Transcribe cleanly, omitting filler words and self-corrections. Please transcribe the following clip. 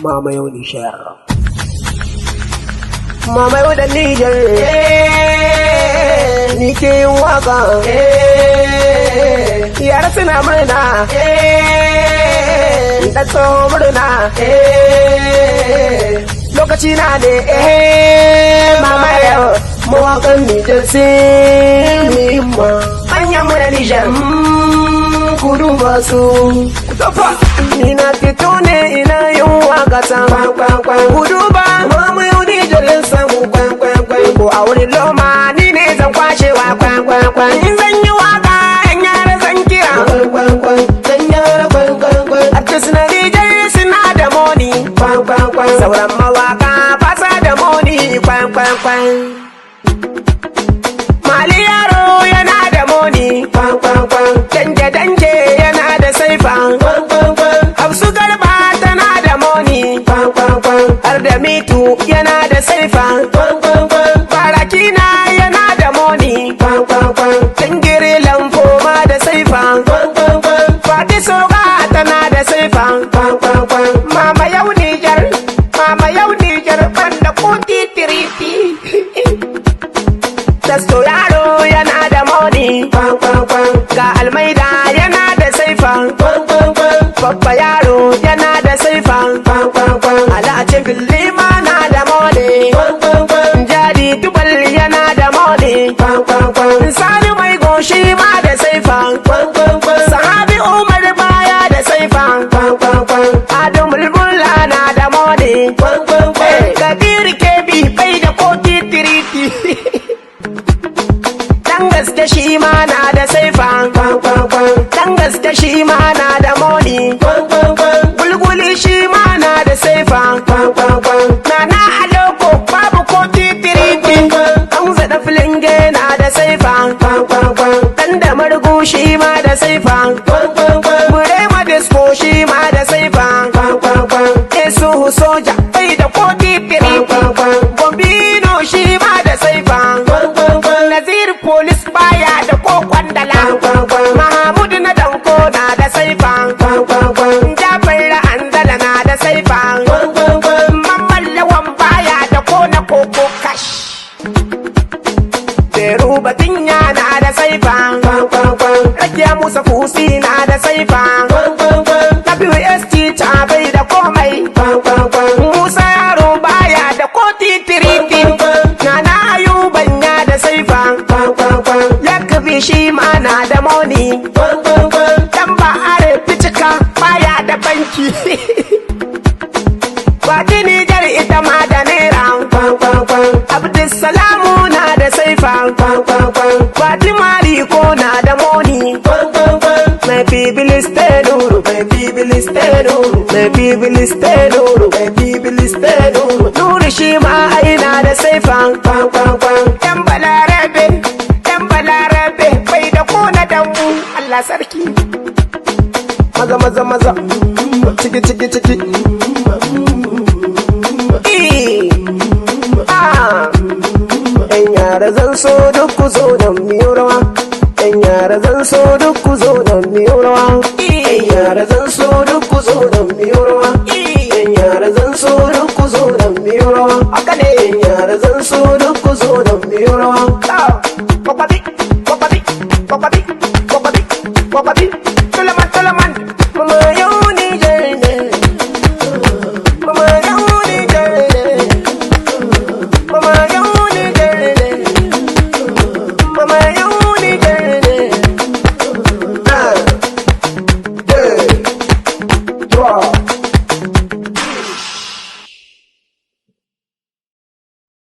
Mama yau Nijar. Mama yau da Nijar. Ni ke yin waka. Yara suna murna. Da tsohon murna. Lokaci na ne. Mama yau. Mawakan Nijar sai muhimma. Manyan mu da Nijar. Kudu masu. Ni na fito ne ina yin waka ta. Kudu ba. Mama yau Nijar samu ko a wurin loma ni ne zan kwashewa in zan yi waka yan yara zan kira artist na Nijar suna da moni sauran mawaka fasa da moni Mali yaro yana da moni danje yana da saifa Hafsu Garba tana da moni har da mitu yana da saifa Barakina yana da moni Tangire lamfo ma da saifa Fati soga tana da saifa Mama yau Nijar banda kuti tiriti Tasto yaro yana da moni Ga Almaida yana da saifa Babba yaro yana da saifa Alhacin Filima na da moni Jadi Tubal yana da moni Sani mai goshi ma da saifa Sahabi Umar baya da saifa Ado Mulmula na da moni Kabir Kebi bai da koti tiriti Dan gaske shi ma na da saifa Dan gaske shi ma na da moni Gulguli shi ma na da saifa Nana Aloko babu koti tiriti An zaɗa filinge na da saifa Dan da margu shi ma da saifa Burema disco shi ma da saifa Esu soja bai da koti tiriti Bombino shi ma da saifa Nazir police baya da kokon dala Mahamudu na danko na da saifa Jafar Anzala na da saifa Mamman Lawan baya da kona koko kash Beru Batinya na da saifa Rakiya Musa Kusi na da saifa WST ta bai da komai Musa yaro baya da koti tiriti Nana Ayuban ya da saifa Yakabi shi ma na da moni Dan ba are fitika baya da banki Kwati Nijar ita ma da naira Abdulsalamu na da saifa Kwati Mariko na da moni Mai Bibilistedoro Nuri shi ma aina da saifa Yan balarabe bai da kona dambu Allah sarki Maza Ciki Yan yara zan so duk ku zo nan miyo rawa Yan yara zan so duk ku zo nan miyo rawa Yan yara zan so duk ku zo nan miyo rawa Yan yara zan so duk ku zo nan miyo rawa Haka ne yan yara zan so duk ku zo nan miyo rawa Kwakwati Tula